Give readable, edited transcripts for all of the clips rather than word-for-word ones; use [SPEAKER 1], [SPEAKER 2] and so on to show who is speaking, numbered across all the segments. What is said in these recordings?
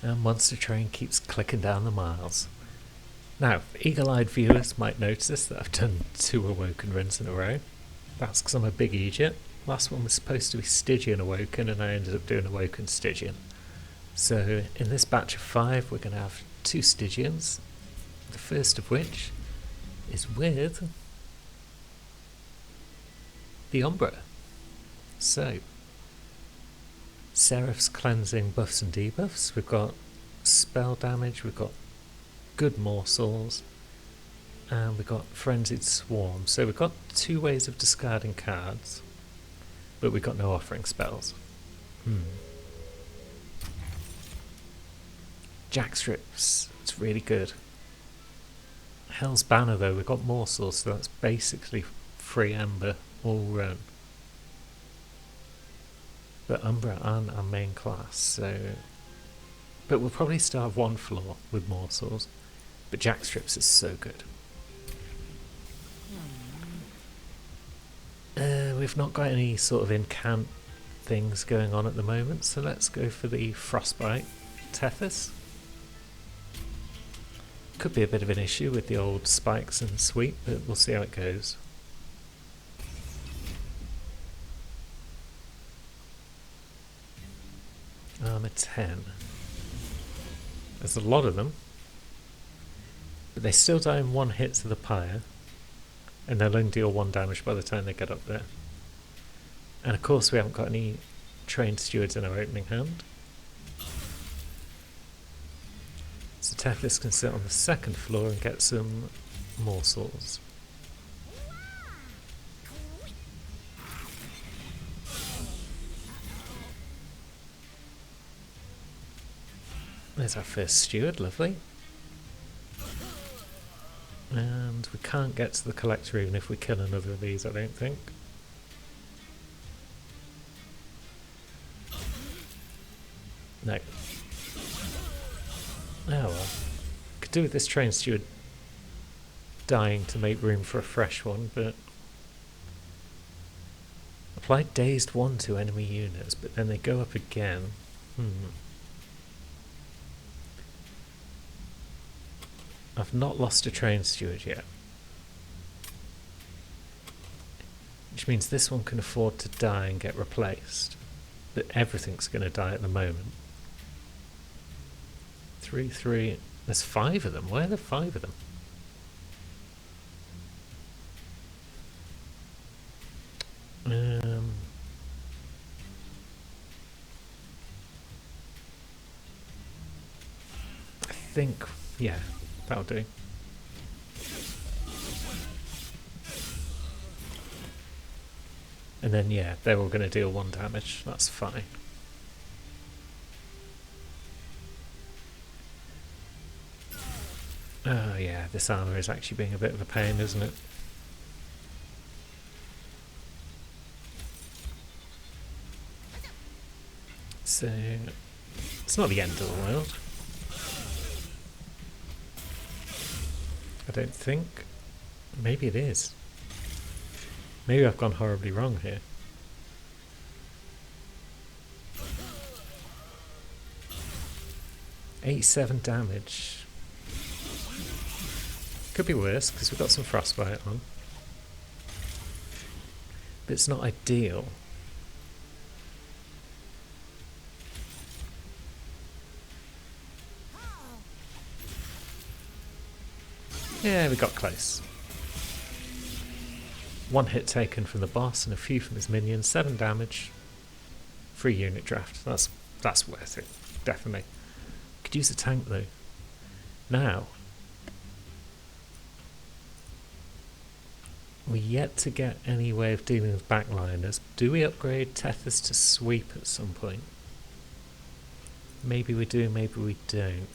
[SPEAKER 1] And Monster Train keeps clicking down the miles. Now, eagle-eyed viewers might notice that I've done 2 Awoken runs in a row. That's because I'm a big idiot. Last one was supposed to be Stygian Awoken, and I ended up doing Awoken Stygian. So in this batch of 5, we're going to have 2 Stygians. The first of which is with the Umbra. So, Seraph's cleansing buffs and debuffs. We've got spell damage, we've got good morsels, and we've got frenzied swarm. So we've got 2 ways of discarding cards, but we've got no offering spells. Jackstrips, it's really good. Hell's Banner though, we've got morsels, so that's basically free Ember all run. But Umbra aren't our main class, so... But we'll probably still have 1 floor with morsels. But Jackstrips is so good. We've not got any sort of incant things going on at the moment, so let's go for the Frostbite Tethys. Could be a bit of an issue with the old spikes and sweep, but we'll see how it goes. Armor 10. There's a lot of them, but they still die in 1 hit to the pyre, and they'll only deal 1 damage by the time they get up there. And of course we haven't got any trained stewards in our opening hand. So Tethys can sit on the 2nd floor and get some morsels. There's our first steward, lovely. And we can't get to the collector even if we kill another of these, I don't think. No. Oh well. Could do with this train steward dying to make room for a fresh one, but... Apply dazed 1 to enemy units, but then they go up again. I've not lost a train steward yet. Which means this one can afford to die and get replaced. But everything's going to die at the moment. 3, 3... There's 5 of them. Why are there 5 of them? I think... Yeah. That'll do. And then, yeah, they're all going to deal 1 damage. That's fine. Oh, yeah, this armour is actually being a bit of a pain, isn't it? So, it's not the end of the world. I don't think. Maybe it is. Maybe I've gone horribly wrong here. $87 damage. Could be worse because we've got some frostbite on. But it's not ideal. Yeah, we got close. 1 hit taken from the boss and a few from his minions. 7 damage. Free unit draft. That's worth it. Definitely. Could use a tank though. Now. We're yet to get any way of dealing with backliners. Do we upgrade Tethys to sweep at some point? Maybe we do, maybe we don't.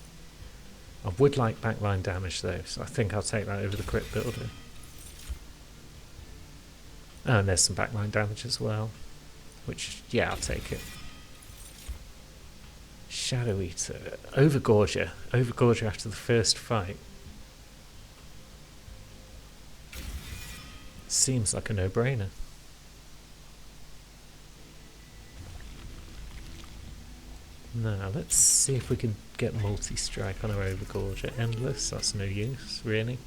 [SPEAKER 1] I would like backline damage though, so I think I'll take that over the crit builder. Oh, and there's some backline damage as well, which, yeah, I'll take it. Shadow Eater. Overgorger. Overgorger after the first fight. Seems like a no-brainer. Now, let's see if we can get multi-strike on our Overgorge at Endless. That's no use, really.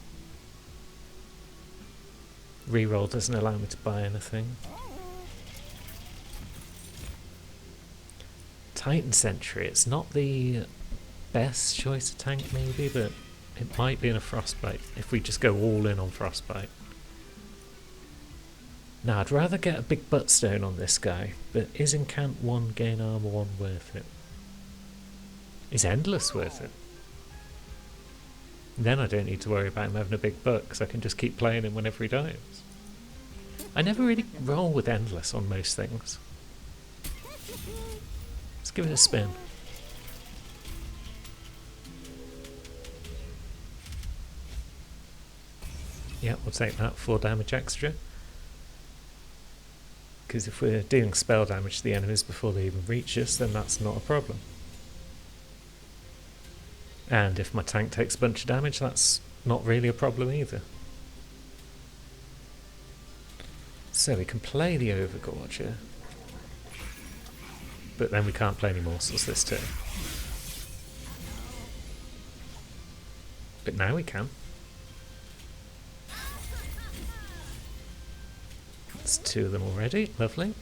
[SPEAKER 1] Reroll doesn't allow me to buy anything. Titan Sentry, it's not the best choice of tank maybe, but it might be in a Frostbite if we just go all in on Frostbite. Now, I'd rather get a big buttstone on this guy, but is Incant 1 gain armor 1 worth it? Is Endless worth it? Then I don't need to worry about him having a big butt, because I can just keep playing him whenever he dies. I never really roll with Endless on most things. Let's give it a spin. Yeah, we'll take that, 4 damage extra. Because if we're dealing spell damage to the enemies before they even reach us, then that's not a problem. And if my tank takes a bunch of damage, that's not really a problem either. So we can play the Overgorger, but then we can't play any morsels this turn. But now we can. That's 2 of them already, lovely.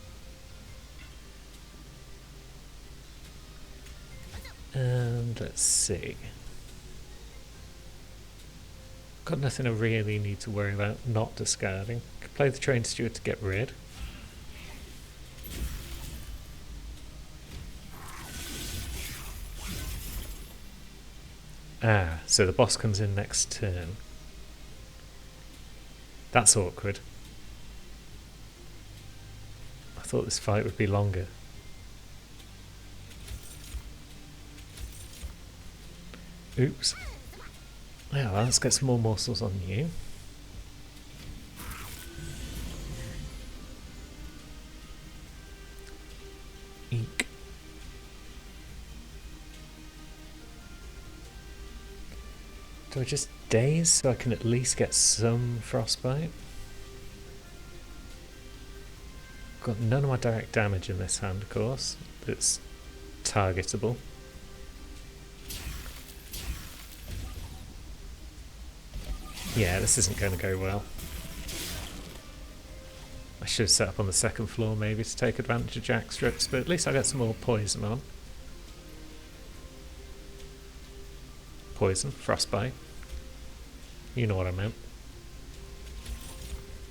[SPEAKER 1] And let's see. Got nothing I really need to worry about not discarding. Could play the Train Steward to get rid. Ah, so the boss comes in next turn. That's awkward. I thought this fight would be longer. Oops. Yeah, well, let's get some more morsels on you. Eek. Do I just daze so I can at least get some frostbite? Got none of my direct damage in this hand, of course. That's targetable. Yeah, this isn't going to go well. I should have set up on the second floor maybe to take advantage of jack strips, but at least I got some more poison on. Poison, frostbite. You know what I meant.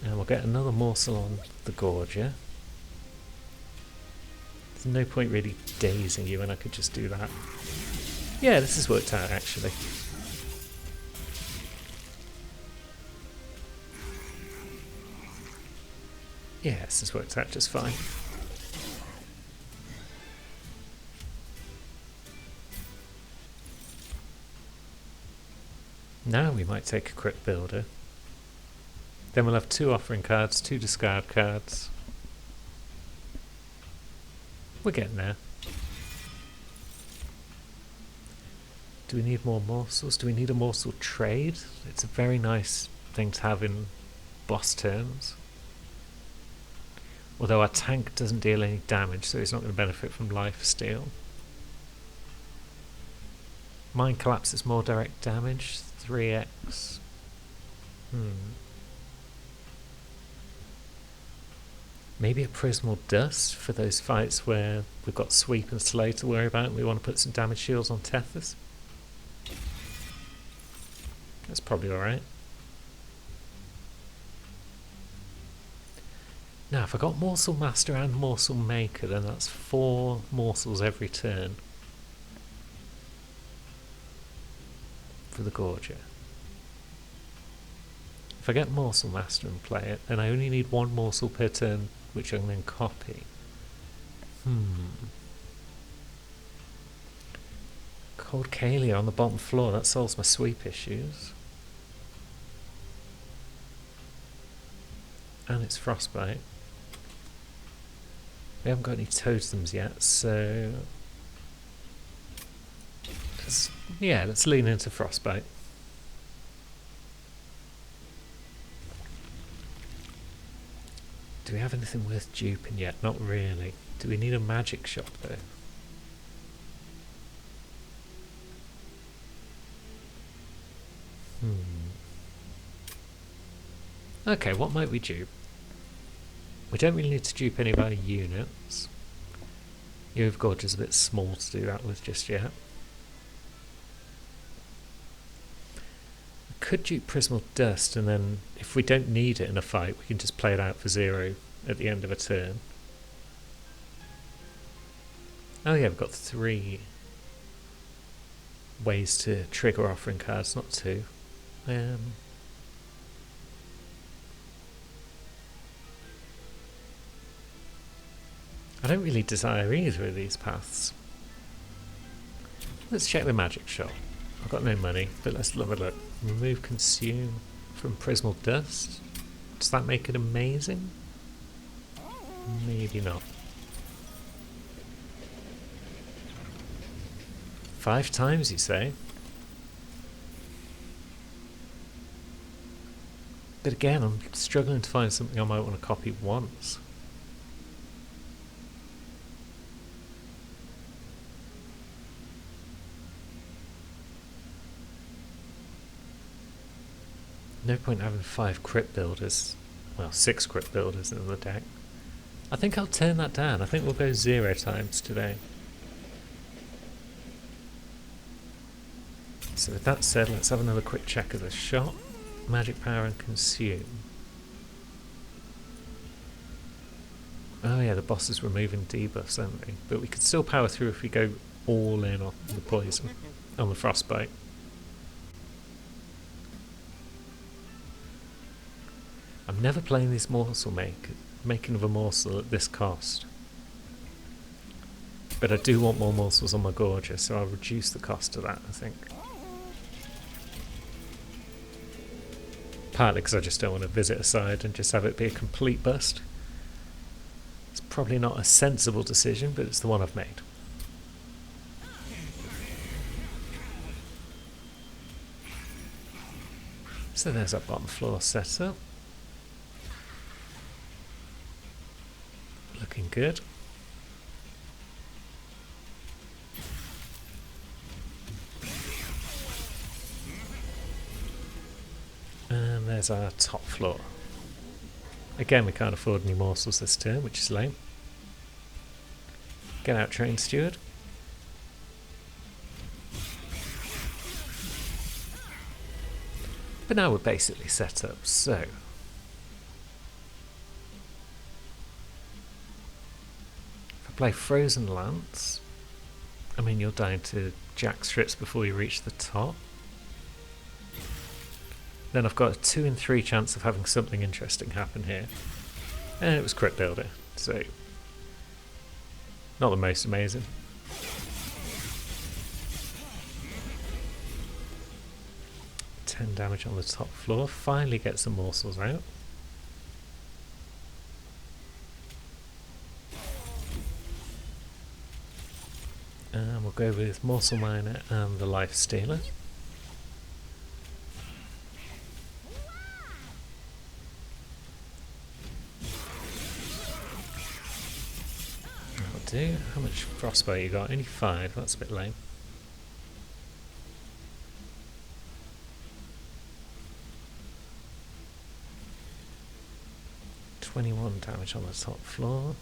[SPEAKER 1] And we'll get another morsel on the Gorger. There's no point really dazing you when I could just do that. Yeah, this has worked out actually. Yeah, this has worked out just fine. Now we might take a Crypt Builder. Then we'll have 2 offering cards, 2 discard cards. We're getting there. Do we need more morsels? Do we need a morsel trade? It's a very nice thing to have in boss turns. Although our tank doesn't deal any damage, so he's not going to benefit from lifesteal. Mind Collapse is more direct damage, 3x. Maybe a Prismal Dust for those fights where we've got Sweep and Slay to worry about and we want to put some damage shields on Tethys. That's probably alright. Now, if I got Morsel Master and Morsel Maker, then that's 4 morsels every turn for the Gorger. If I get Morsel Master and play it, then I only need 1 morsel per turn, which I can then copy. Cold Kalia on the bottom floor, that solves my sweep issues. And it's Frostbite. We haven't got any totems yet, so let's lean into Frostbite. Do we have anything worth duping yet? Not really. Do we need a magic shop though? Okay, what might we dupe? We don't really need to dupe any of our units. Gorge is a bit small to do that with just yet. We could dupe Prismal Dust, and then if we don't need it in a fight, we can just play it out for 0 at the end of a turn. Oh yeah, we've got 3 ways to trigger offering cards, not 2. I don't really desire either of these paths. Let's check the magic shop. I've got no money, but let's have a look. Remove Consume from Prismal Dust. Does that make it amazing? Maybe not. 5 times, you say? But again, I'm struggling to find something I might want to copy once. No point having 5 crypt builders, well 6 crypt builders in the deck. I think I'll turn that down. I think we'll go 0 times today. So with that said, let's have another quick check of the shop. Magic Power and Consume. Oh yeah, the boss is removing debuffs, aren't we? But we could still power through if we go all in on the poison, on the frostbite. I'm never playing this morsel making of a morsel at this cost. But I do want more morsels on my Gorger, so I'll reduce the cost of that, I think. Partly because I just don't want to visit a side and just have it be a complete bust. It's probably not a sensible decision, but it's the one I've made. So there's our bottom floor setup. Looking good. And there's our top floor. Again, we can't afford any morsels this turn, which is lame. Get out, Train Steward. But now we're basically set up, so play Frozen Lance. I mean, you're down to Jack Strips before you reach the top. Then I've got a 2 in 3 chance of having something interesting happen here. And it was Crypt Builder, so not the most amazing. $10 damage on the top floor. Finally get some morsels out. And we'll go with Morsel Miner and the Life Stealer. That'll do. How much frostbite you got? Only 5, that's a bit lame. $21 damage on the top floor.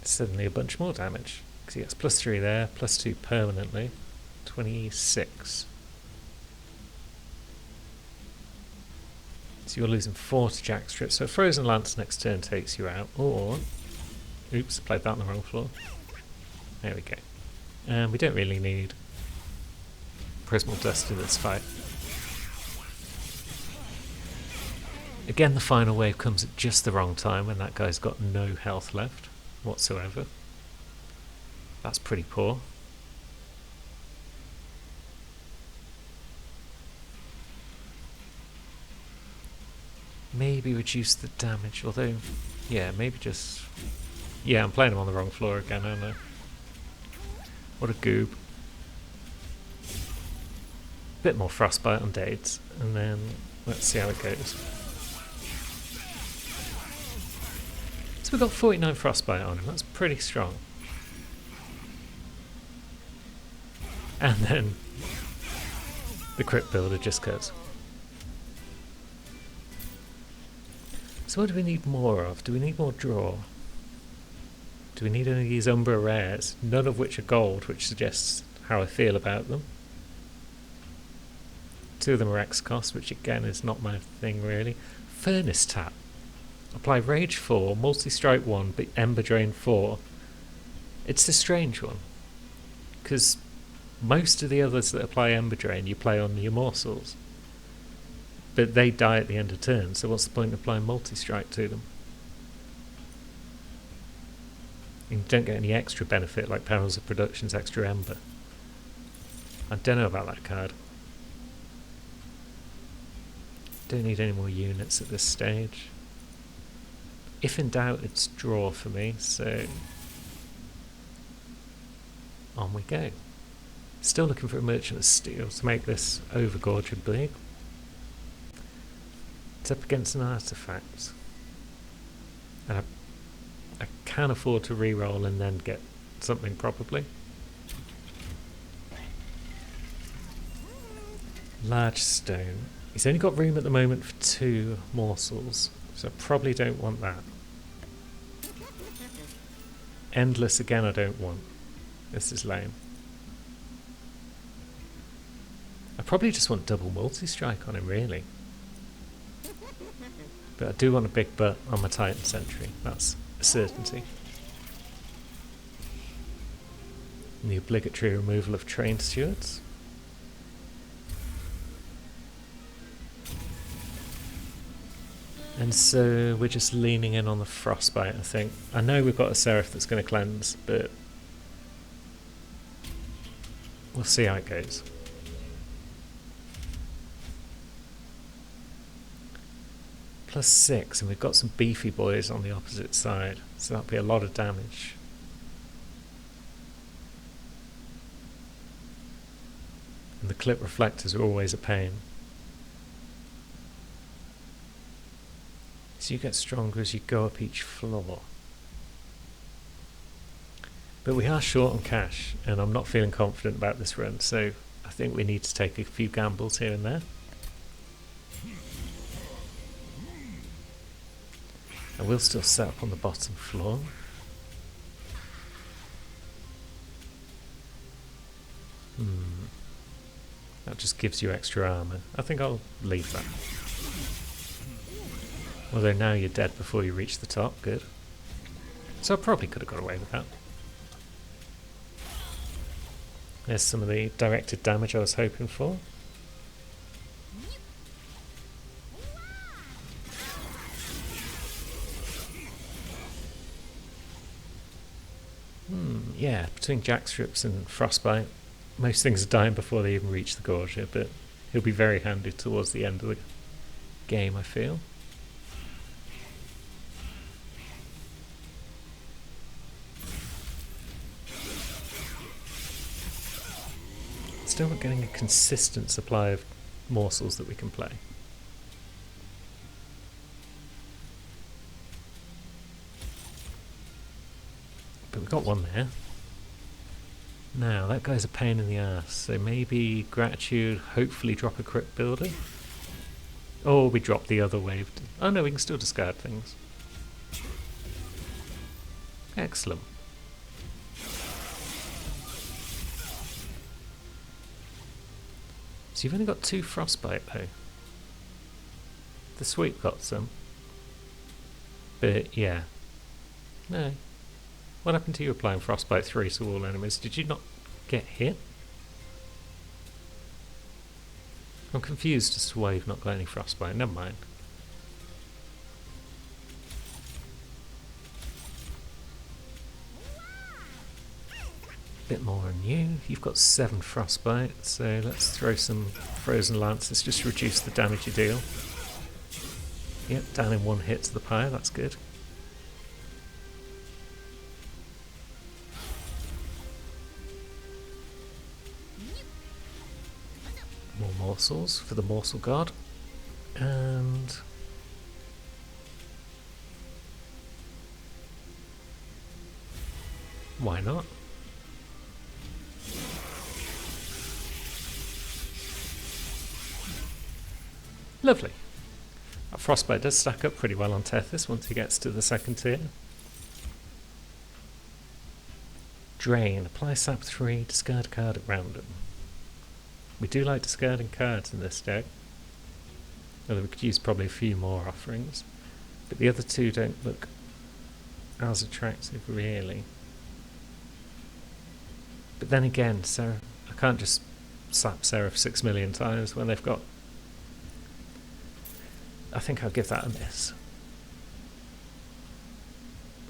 [SPEAKER 1] Suddenly a bunch more damage because he gets +3 there, +2 permanently. 26. So you're losing 4 to Jack Strips. So Frozen Lance next turn takes you out, or oops, played that on the wrong floor. There we go. And we don't really need Prismal Dust in this fight. Again, the final wave comes at just the wrong time when that guy's got no health left whatsoever. That's pretty poor. Maybe reduce the damage, although, yeah, maybe just... Yeah, I'm playing him on the wrong floor again, aren't I? What a goob. Bit more frostbite on Dades, and then let's see how it goes. So we've got 49 frostbite on him, that's pretty strong. And then the crypt builder just goes. So what do we need more of? Do we need more draw? Do we need any of these Umbra rares? None of which are gold, which suggests how I feel about them. 2 of them are X cost, which again is not my thing really. Furnace Tap. Apply Rage 4, Multi-Strike 1, but Ember Drain 4. It's a strange one, because most of the others that apply Ember Drain you play on your morsels. But they die at the end of turn, so what's the point of applying Multi-Strike to them? You don't get any extra benefit like Perils of Production's extra Ember. I don't know about that card. Don't need any more units at this stage. If in doubt, it's draw for me, so on we go. Still looking for a Merchant of Steel to make this overgorgeous big. It's up against an artifact. And I can afford to reroll and then get something probably. Large stone. He's only got room at the moment for 2 morsels, so I probably don't want that. Endless again I don't want. This is lame. I probably just want double multi-strike on him really. But I do want a big butt on my Titan Sentry, that's a certainty. And the obligatory removal of trained stewards. And so we're just leaning in on the Frostbite, I think. I know we've got a Seraph that's going to cleanse, but we'll see how it goes. +6, and we've got some beefy boys on the opposite side, so that'll be a lot of damage. And the clip reflectors are always a pain. So you get stronger as you go up each floor. But we are short on cash, and I'm not feeling confident about this run, so I think we need to take a few gambles here and there. I will still set up on the bottom floor. That just gives you extra armour. I think I'll leave that. Although now you're dead before you reach the top, good. So I probably could have got away with that. There's some of the directed damage I was hoping for. Yeah, between Jackstrips and Frostbite, most things are dying before they even reach the Gorgia, but he'll be very handy towards the end of the game, I feel. Still not getting a consistent supply of morsels that we can play. But we've got one there. Now, that guy's a pain in the ass, so maybe Gratitude, hopefully drop a Crypt Builder. Or we drop the other wave. Oh no, we can still discard things. Excellent. So you've only got 2 Frostbite though. The Sweep got some. But yeah. No. What happened to you applying Frostbite 3 to all enemies? Did you not get hit? I'm confused as to why you've not got any Frostbite. Never mind. Bit more on you. You've got 7 Frostbite, so let's throw some Frozen Lances just to reduce the damage you deal. Yep, down in 1 hit to the pyre, that's good. More morsels for the Morsel God. And why not? Lovely. That frostbite does stack up pretty well on Tethys once he gets to the second tier. Drain. Apply sap 3, discard a card at random. We do like discarding cards in this deck. Although we could use probably a few more offerings. But the other two don't look as attractive, really. But then again, Seraph, I can't just sap Seraph 6 million times when they've got... I think I'll give that a miss.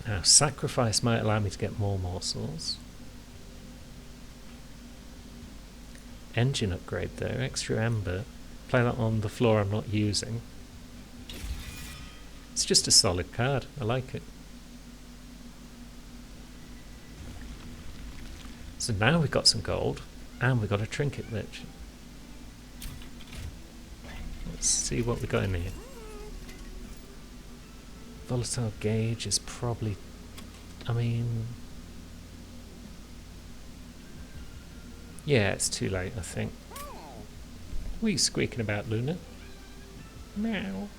[SPEAKER 1] Now, sacrifice might allow me to get more morsels. Engine upgrade though, extra ember. Play that on the floor I'm not using. It's just a solid card, I like it. So now we've got some gold, and we've got a trinket merchant. Let's see what we got in here. Volatile gauge is probably... I mean... yeah, it's too late, I think. What are you squeaking about, Luna? Meow.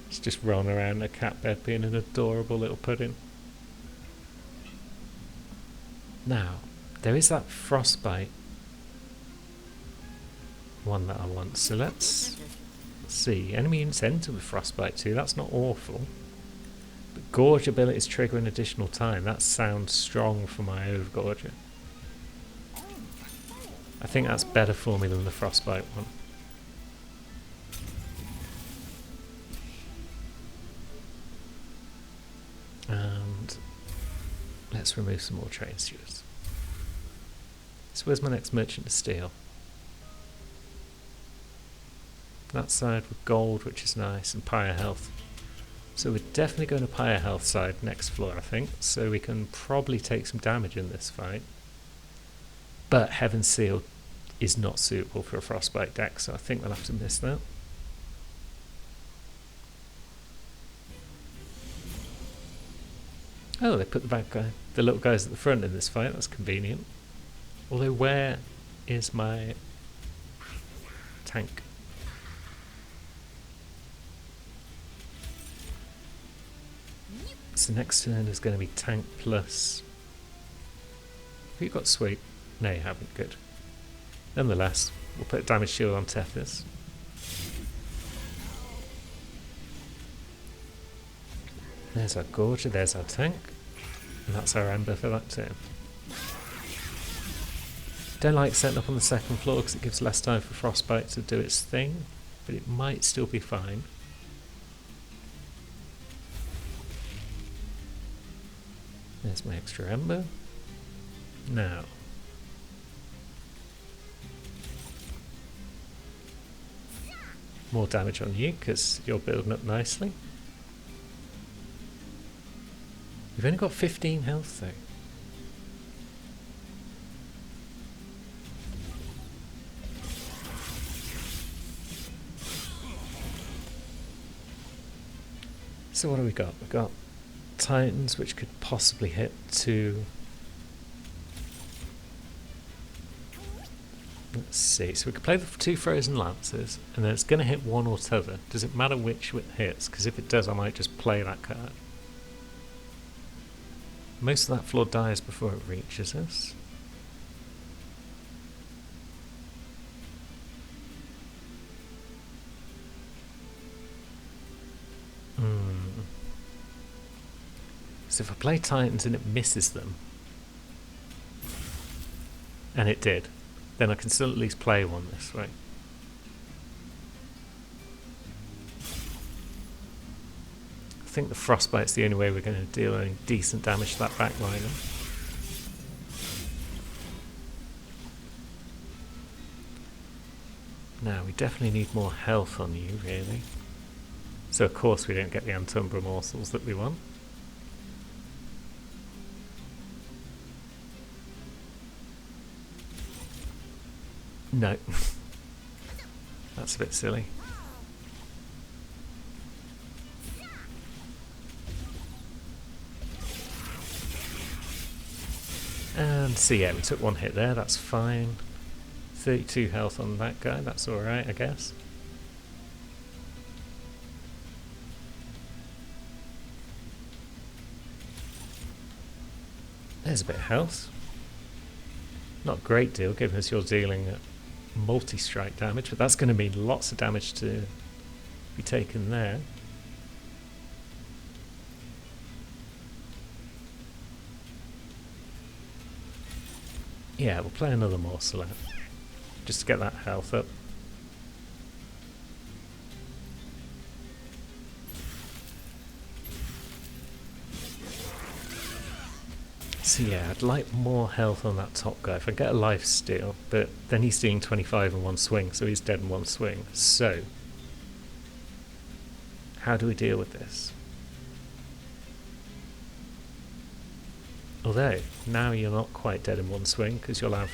[SPEAKER 1] It's just rolling around in a cat bed being an adorable little pudding. Now, there is that frostbite one that I want, so let's see. Enemy units enter with frostbite too, that's not awful. But gorge abilities trigger an additional time, that sounds strong for my overgorger. I think that's better for me than the frostbite one. And let's remove some more train stewards. So where's my next merchant to steal? That side with gold, which is nice, and pyre health. So we're definitely going to pyre health side next floor, I think, so we can probably take some damage in this fight. But Heaven Seal is not suitable for a frostbite deck, so I think we'll have to miss that. Oh, they put the little guys at the front in this fight, that's convenient. Although where is my tank? So next turn is going to be tank plus... have you got sweep? No you haven't, good. Nonetheless, we'll put damage shield on Tethys. There's our Gorger, there's our tank. And that's our Ember for that turn. Don't like setting up on the second floor because it gives less time for Frostbite to do its thing, but it might still be fine. There's my extra Ember. Now, more damage on you because you're building up nicely. You've only got 15 health though. So what do we got? We've got Titans, which could possibly hit 2. Let's see, so we could play the 2 Frozen Lancers, and then it's going to hit one or t'other. Does it matter which it hits? Because if it does, I might just play that card. Most of that floor dies before it reaches us. So if I play Titans and it misses them, and it did, then I can still at least play one this way. I think the Frostbite's the only way we're going to deal any decent damage to that backliner. Now, we definitely need more health on you, really. So of course we don't get the Antumbra morsels that we want. No. That's a bit silly. And so yeah, we took one hit there, that's fine. 32 health on that guy, that's alright I guess. There's a bit of health. Not a great deal, given as you're dealing multi-strike damage, but that's going to mean lots of damage to be taken there. Yeah, we'll play another morsel out, just to get that health up. So yeah, I'd like more health on that top guy. If I get a life steal, but then he's dealing 25 in one swing, so he's dead in one swing. So, how do we deal with this? Although, now you're not quite dead in one swing, because you'll have...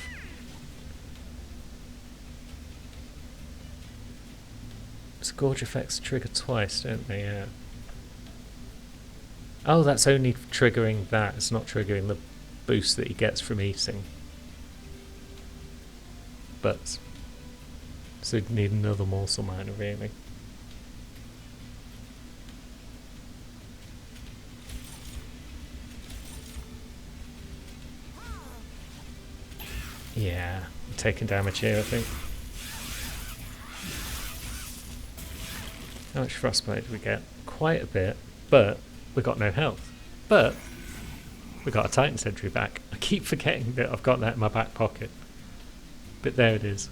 [SPEAKER 1] Scourge effects trigger twice, don't they? Yeah. Oh, that's only triggering that. It's not triggering the boost that he gets from eating. But, so you'd need another morsel miner, really. Yeah, I'm taking damage here, I think. How much frostbite do we get? Quite a bit, but we got no health. But we got a Titan Sentry back. I keep forgetting that I've got that in my back pocket. But there it is.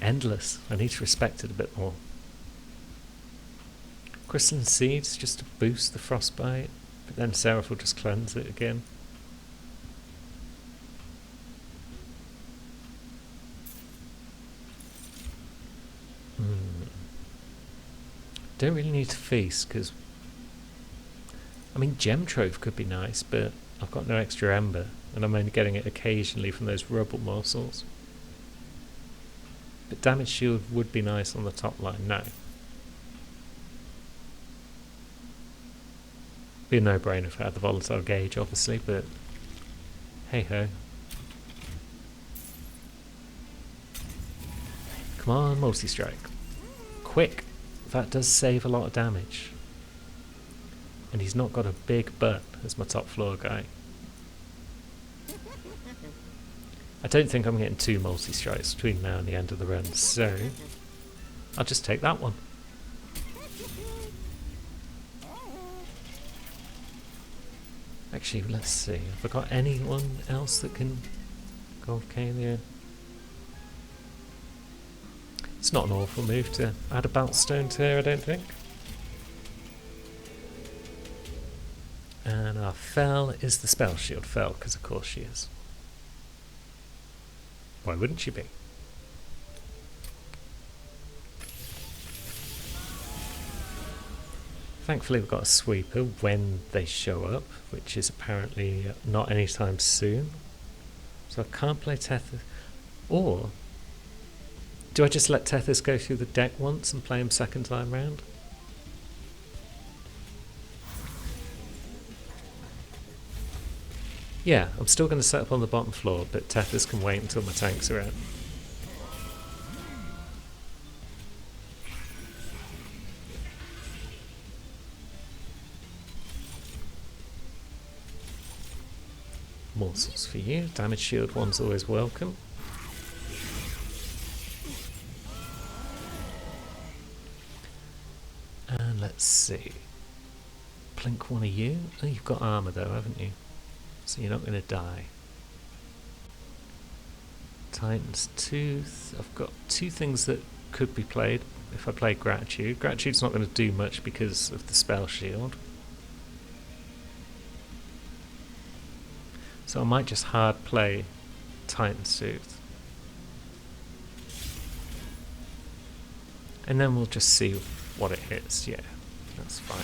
[SPEAKER 1] Endless. I need to respect it a bit more. Crystalline Seeds just to boost the frostbite, but then Seraph will just cleanse it again. Don't really need to feast, because I mean Gem Trove could be nice, but I've got no extra ember, and I'm only getting it occasionally from those rubble morsels. But Damage Shield would be nice on the top line now. Be a no-brainer if I had the volatile gauge, obviously, but hey-ho. Come on, multi-strike. Quick! That does save a lot of damage. And he's not got a big butt as my top floor guy. I don't think I'm getting 2 multi-strikes between now and the end of the run, so I'll just take that one. Actually, let's see. Have I got anyone else that can go off Kalia? It's not an awful move to add a bounce stone to her, I don't think. And our Fel is the spell shield Fel, because of course she is. Why wouldn't she be? Thankfully we've got a sweeper when they show up, which is apparently not anytime soon. So I can't play Tethys. Or do I just let Tethys go through the deck once and play him second time round? Yeah, I'm still going to set up on the bottom floor, but Tethys can wait until my tanks are out. Morsels for you. Damage shield one's always welcome. And let's see. Plink one of you. Oh, you've got armour though, haven't you? So you're not going to die. Titan's Tooth. I've got 2 things that could be played if I play Gratitude. Gratitude's not going to do much because of the spell shield. So I might just hard play Titan's Tooth. And then we'll just see what it hits. Yeah, that's fine.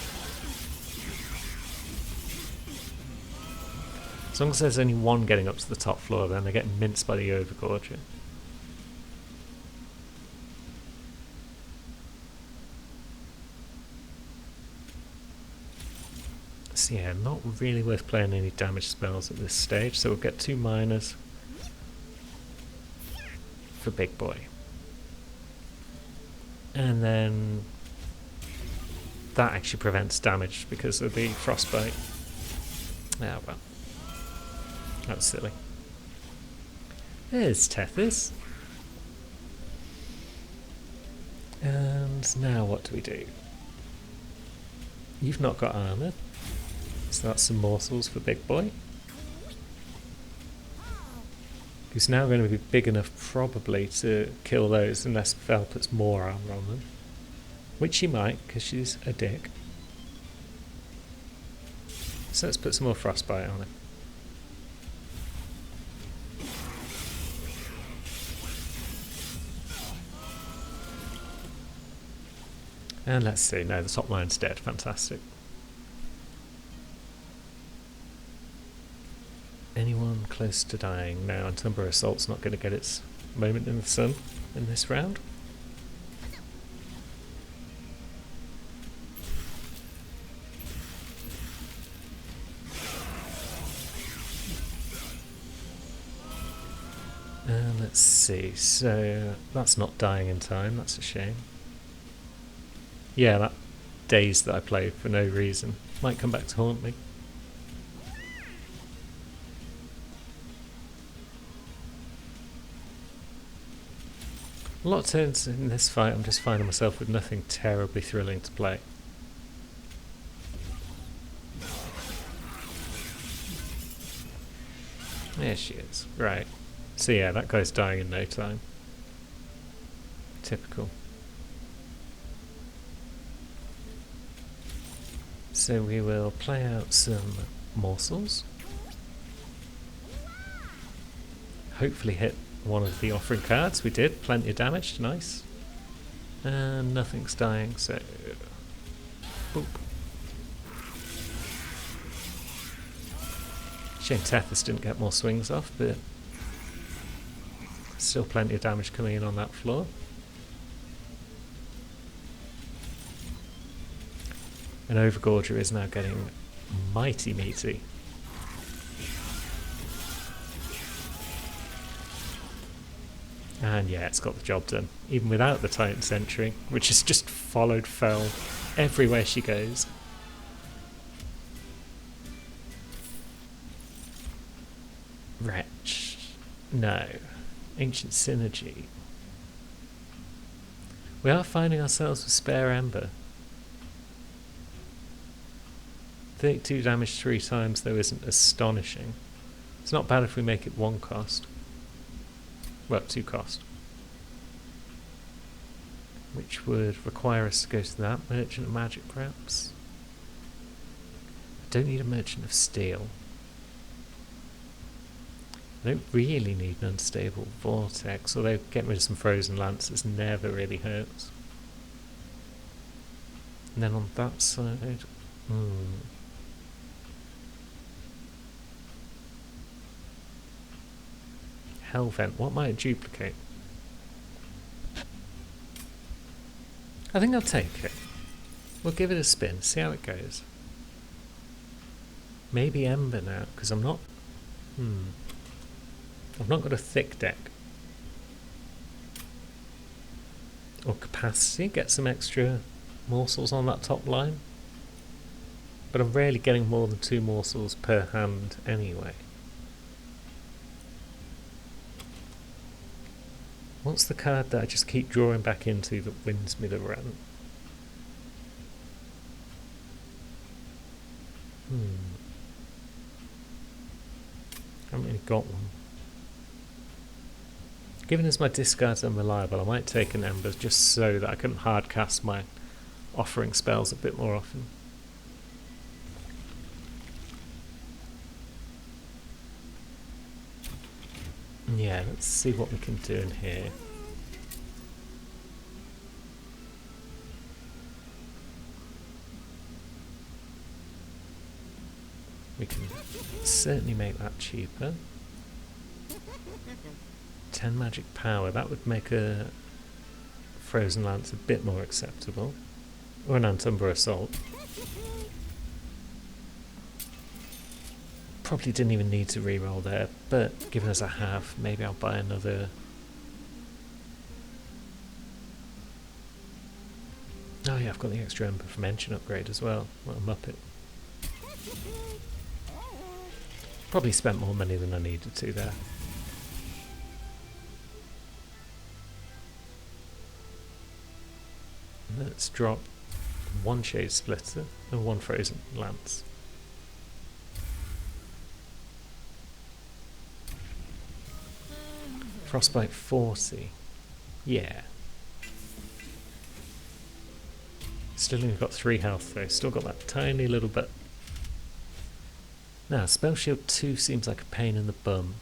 [SPEAKER 1] As long as there's only one getting up to the top floor, then they get minced by the Overgorger. So yeah, not really worth playing any damage spells at this stage, so we'll get 2 miners for Big Boy. And then That actually prevents damage because of the frostbite. Ah, well. That's silly. There's Tethys. And now what do we do? You've not got armour, so that's some morsels for Big Boy. He's now going to be big enough probably to kill those unless Vel puts more armour on them. Which she might, because she's a dick. So let's put some more frostbite on her. And let's see, no, the top line's dead, fantastic. Anyone close to dying? No, Antumber Assault's not going to get its moment in the sun in this round. And let's see, so that's not dying in time, that's a shame. Yeah, that daze that I played for no reason might come back to haunt me. A lot of turns in this fight I'm just finding myself with nothing terribly thrilling to play. There she is, right. So yeah, that guy's dying in no time. Typical. So we will play out some morsels. Hopefully hit one of the offering cards. We did, plenty of damage, nice. And nothing's dying, so boop. Shame Tethys didn't get more swings off, but still plenty of damage coming in on that floor. And Overgorger is now getting mighty meaty. And yeah, it's got the job done, even without the Titan Sentry, which has just followed Fel everywhere she goes. Wretch. No. Ancient Synergy. We are finding ourselves with spare Ember. 32 damage 3 times though isn't astonishing. It's not bad if we make it 1 cost. Well, 2 cost. Which would require us to go to that Merchant of Magic perhaps. I don't need a Merchant of Steel. I don't really need an Unstable Vortex, although getting rid of some Frozen Lances never really hurts. And then on that side... Hellvent, what might it duplicate? I think I'll take it. We'll give it a spin, see how it goes. Maybe Ember now, because I'm not... I've not got a thick deck. Or capacity, get some extra morsels on that top line. But I'm rarely getting more than 2 morsels per hand anyway. What's the card that I just keep drawing back into that wins me the run? Haven't really got one. Given as my discard's unreliable, I might take an Ember just so that I can hard cast my offering spells a bit more often. Yeah, let's see what we can do in here. We can certainly make that cheaper. 10 magic power, that would make a Frozen Lance a bit more acceptable. Or an Antumber Assault. Probably didn't even need to reroll there, but given as I have, maybe I'll buy another. Oh yeah, I've got the extra ember from engine upgrade as well. What a muppet. Probably spent more money than I needed to there. Let's drop one shade splitter and one frozen lance. Frostbite 40. Yeah. Still only got 3 health though, still got that tiny little bit. Now, Spell Shield 2 seems like a pain in the bum.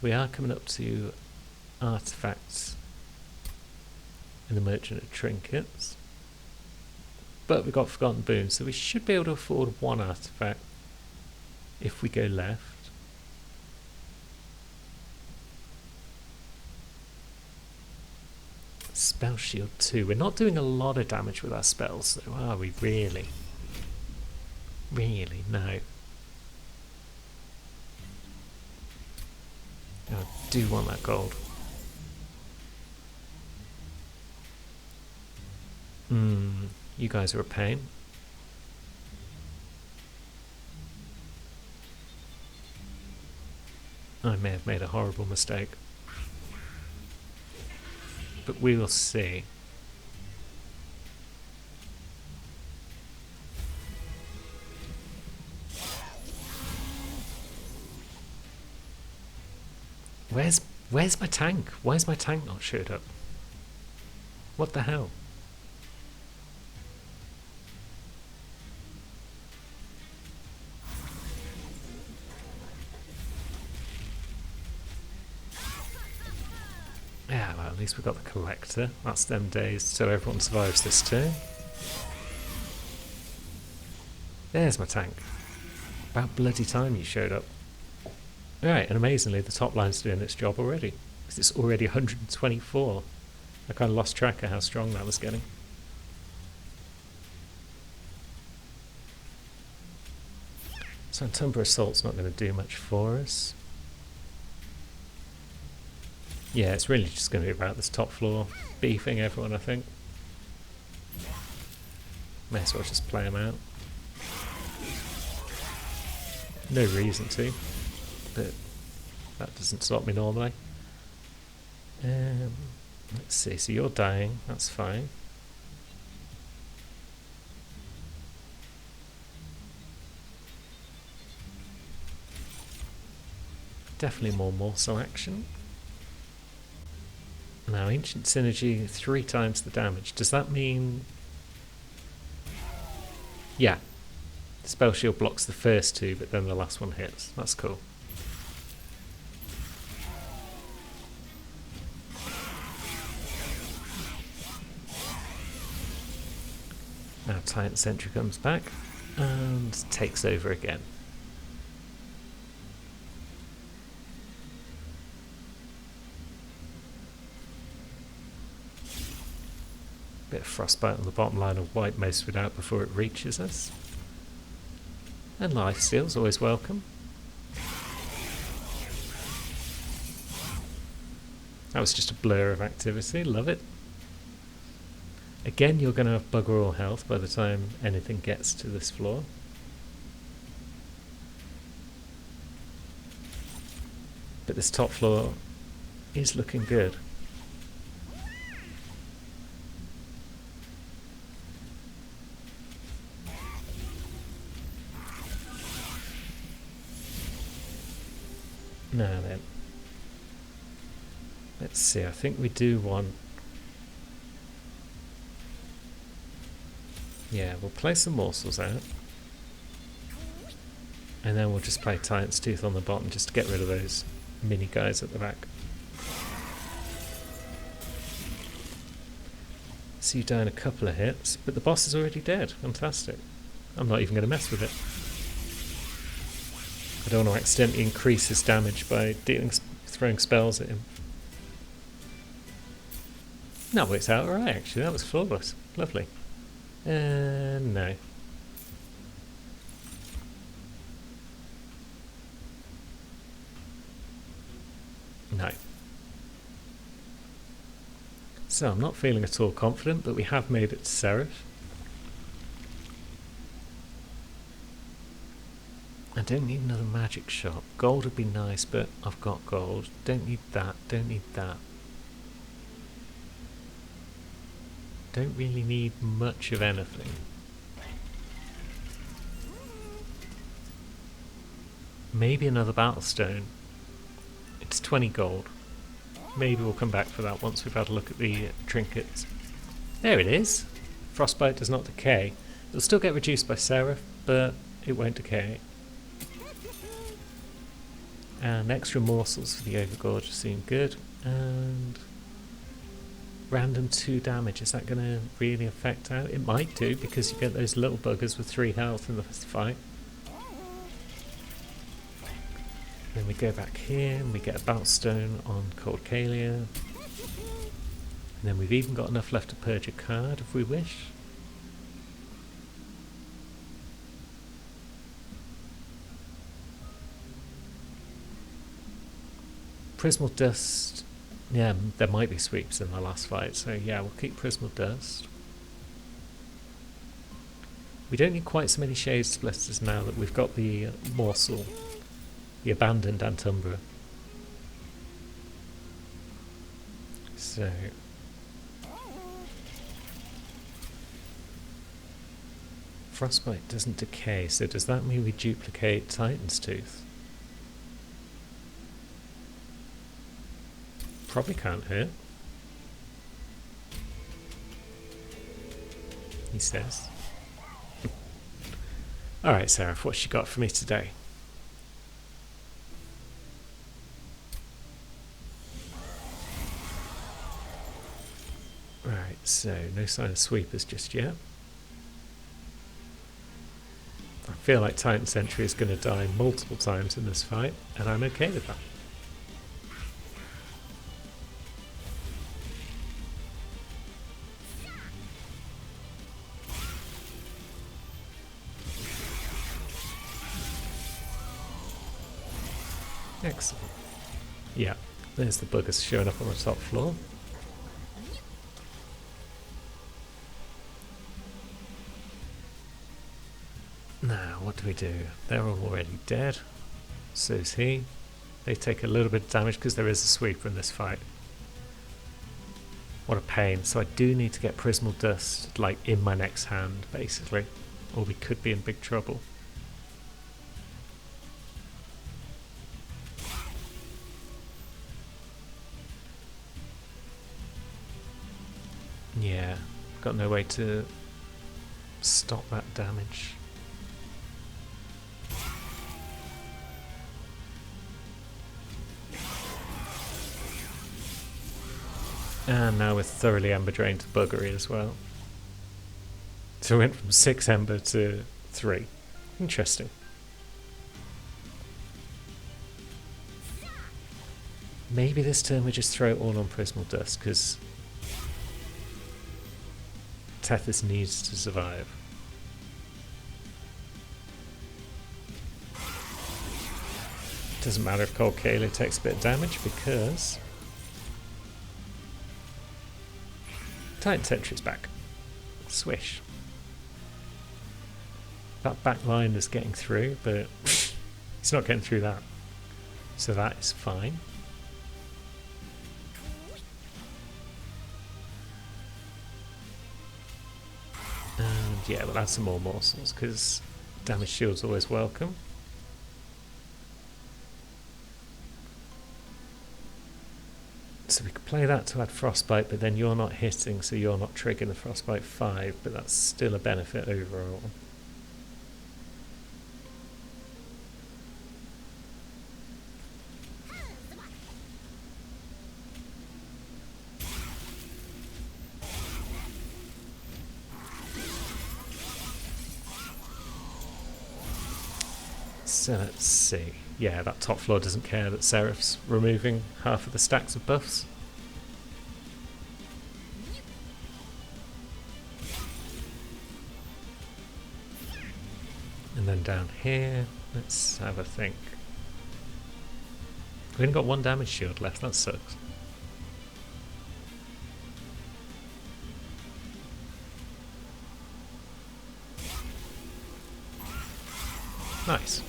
[SPEAKER 1] We are coming up to artifacts in the Merchant of Trinkets. But we've got Forgotten Boons, so we should be able to afford 1 artifact if we go left. Spell Shield 2. We're not doing a lot of damage with our spells, though, are we? Really? Really? No. I do want that gold. You guys are a pain. I may have made a horrible mistake. But we will see. Where's my tank? Why is my tank not showed up? What the hell? Yeah, well, at least we've got the collector. That's them days, so everyone survives this too. There's my tank. About bloody time you showed up. Right, and amazingly the top line's doing its job already. Because it's already 124. I kind of lost track of how strong that was getting. So Tumber Assault's not going to do much for us. Yeah, it's really just going to be about this top floor beefing everyone, I think. May as well just play them out. No reason to, but that doesn't stop me normally. Let's see, so you're dying, that's fine. Definitely more morsel action. Now, Ancient Synergy, 3 times the damage. Does that mean... Yeah. Spell Shield blocks the first 2, but then the last one hits. That's cool. Now Titan Sentry comes back and takes over again. Bit of frostbite on the bottom line will wipe most of it out before it reaches us. And lifesteal's always welcome. That was just a blur of activity, love it. Again, you're going to have bugger all health by the time anything gets to this floor. But this top floor is looking good. Now then, let's see, I think we do want... Yeah, we'll play some morsels out. And then we'll just play Titan's Tooth on the bottom just to get rid of those mini guys at the back. So you die in a couple of hits, but the boss is already dead. Fantastic. I'm not even going to mess with it. I don't want to accidentally increase his damage by throwing spells at him. That works out alright actually, that was flawless. Lovely. No. No. So I'm not feeling at all confident, but we have made it to Seraph. don't need another magic shop. Gold would be nice, but I've got gold. Don't need that, don't need that. Don't really need much of anything. Maybe another battlestone. It's 20 gold. Maybe we'll come back for that once we've had a look at the trinkets. There it is. Frostbite does not decay. It'll still get reduced by Seraph, but it won't decay. And extra morsels for the Overgorge seem good. And random 2 damage. Is that going to really affect out? It might do, because you get those little buggers with 3 health in the first fight. Then we go back here and we get a Battlestone on Cold Kalia. And then we've even got enough left to purge a card if we wish. Prismal Dust, yeah, there might be sweeps in the last fight, so yeah, we'll keep Prismal Dust. We don't need quite so many Shade Splitters now that we've got the morsel, the abandoned Antumbra. So Frostbite doesn't decay, so does that mean we duplicate Titan's Tooth? Probably can't hurt, he says. Alright, Seraph, what's she got for me today? Right, so no sign of sweepers just yet. I feel like Titan Sentry is going to die multiple times in this fight, and I'm okay with that. Excellent. Yeah, there's the buggers showing up on the top floor. Now, what do we do? They're all already dead. So's he. They take a little bit of damage because there is a sweeper in this fight. What a pain. So I do need to get Prismal Dust, like, in my next hand, basically. Or we could be in big trouble. Yeah, got no way to stop that damage. And now we're thoroughly Ember Drained to buggery as well. So we went from 6 Ember to 3. Interesting. Maybe this turn we just throw it all on Prismal Dust, because Tethys needs to survive. Doesn't matter if Cold Kalia takes a bit of damage because Titan Sentry's back. Swish. That back line is getting through, but he's not getting through that. So that is fine. And yeah, we'll add some more morsels because damage shield's always welcome. So we could play that to add Frostbite, but then you're not hitting, so you're not triggering the Frostbite 5, but that's still a benefit overall. So let's see. Yeah, that top floor doesn't care that Seraph's removing half of the stacks of buffs. And then down here, let's have a think. We've only got 1 damage shield left, that sucks. Nice.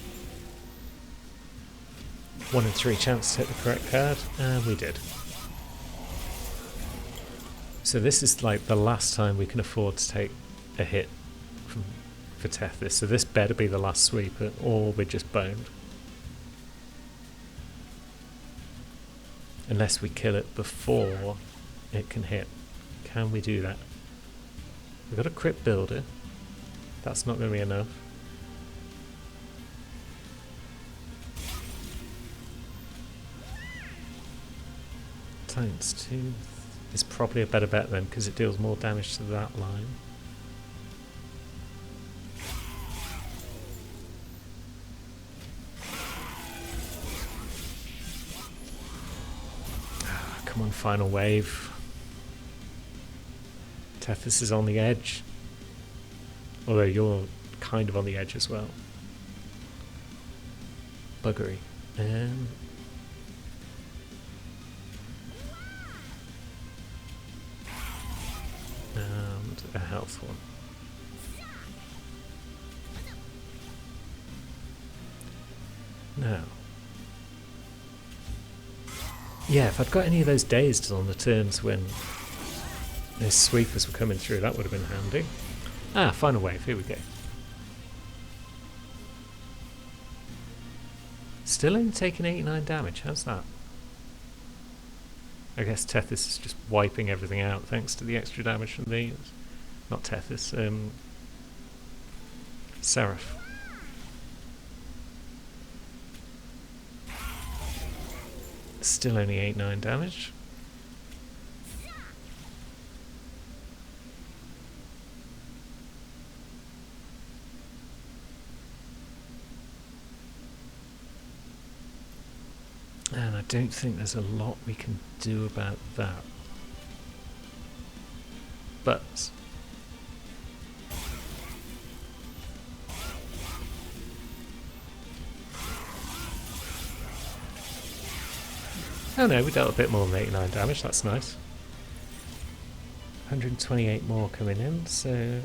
[SPEAKER 1] 1 in 3 chance to hit the correct card, and we did. So this is like the last time we can afford to take a hit for Tethys. So this better be the last sweeper, or we're just boned. Unless we kill it before it can hit. Can we do that? We've got a crypt builder. That's not going to be enough. Titan's Tooth is probably a better bet then, because it deals more damage to that line. Come on, final wave. Tethys is on the edge. Although you're kind of on the edge as well. Buggery. And a health one. Now. Yeah, if I'd got any of those dazed on the turns when those sweepers were coming through, that would have been handy. Ah, final wave, here we go. Still only taking 89 damage, how's that? I guess Tethys is just wiping everything out thanks to the extra damage from these. Not Tethys, Seraph. Still only 89 damage. And I don't think there's a lot we can do about that. But oh no, we dealt a bit more than 89 damage, that's nice. 128 more coming in, so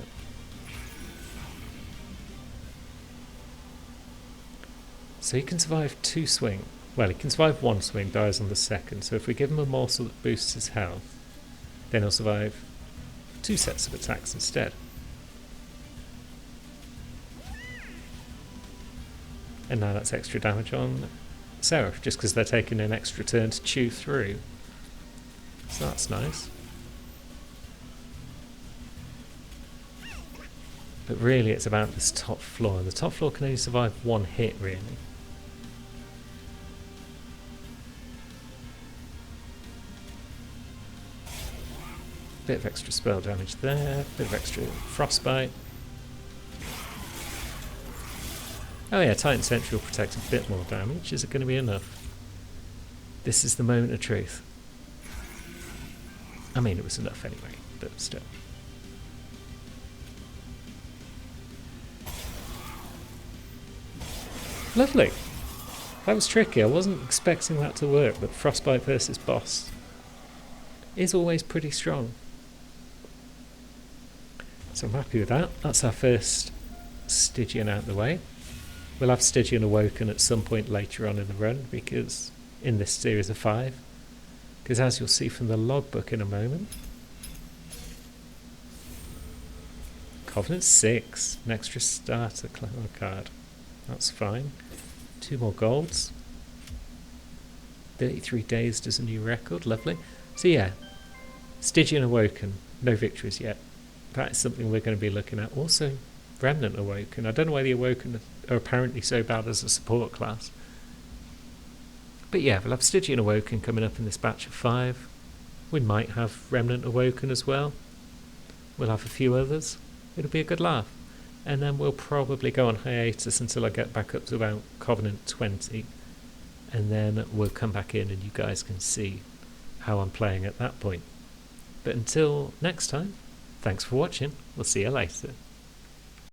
[SPEAKER 1] he can survive 2 swing. Well, he can survive 1 swing, dies on the second, so if we give him a morsel that boosts his health, then he'll survive 2 sets of attacks instead. And now that's extra damage on Seraph, just because they're taking an extra turn to chew through. So that's nice. But really it's about this top floor. The top floor can only survive 1 hit, really. Bit of extra spell damage there, bit of extra frostbite. Oh yeah, Titan Sentry will protect a bit more damage. Is it going to be enough? This is the moment of truth. I mean, it was enough anyway, but still. Lovely. That was tricky. I wasn't expecting that to work, but Frostbite versus Boss is always pretty strong. So I'm happy with that. That's our first Stygian out of the way. We'll have Stygian Awoken at some point later on in the run, because in this series of 5. Because as you'll see from the logbook in a moment, Covenant 6, an extra starter card. That's fine. 2 more golds. 33 days does a new record, lovely. So yeah, Stygian Awoken, no victories yet. That is something we're going to be looking at. Also, Remnant Awoken. I don't know why the Awoken are apparently so bad as a support class. But yeah, we'll have Stygian Awoken coming up in this batch of 5. We might have Remnant Awoken as well. We'll have a few others. It'll be a good laugh. And then we'll probably go on hiatus until I get back up to about Covenant 20. And then we'll come back in and you guys can see how I'm playing at that point. But until next time, thanks for watching. We'll see you later.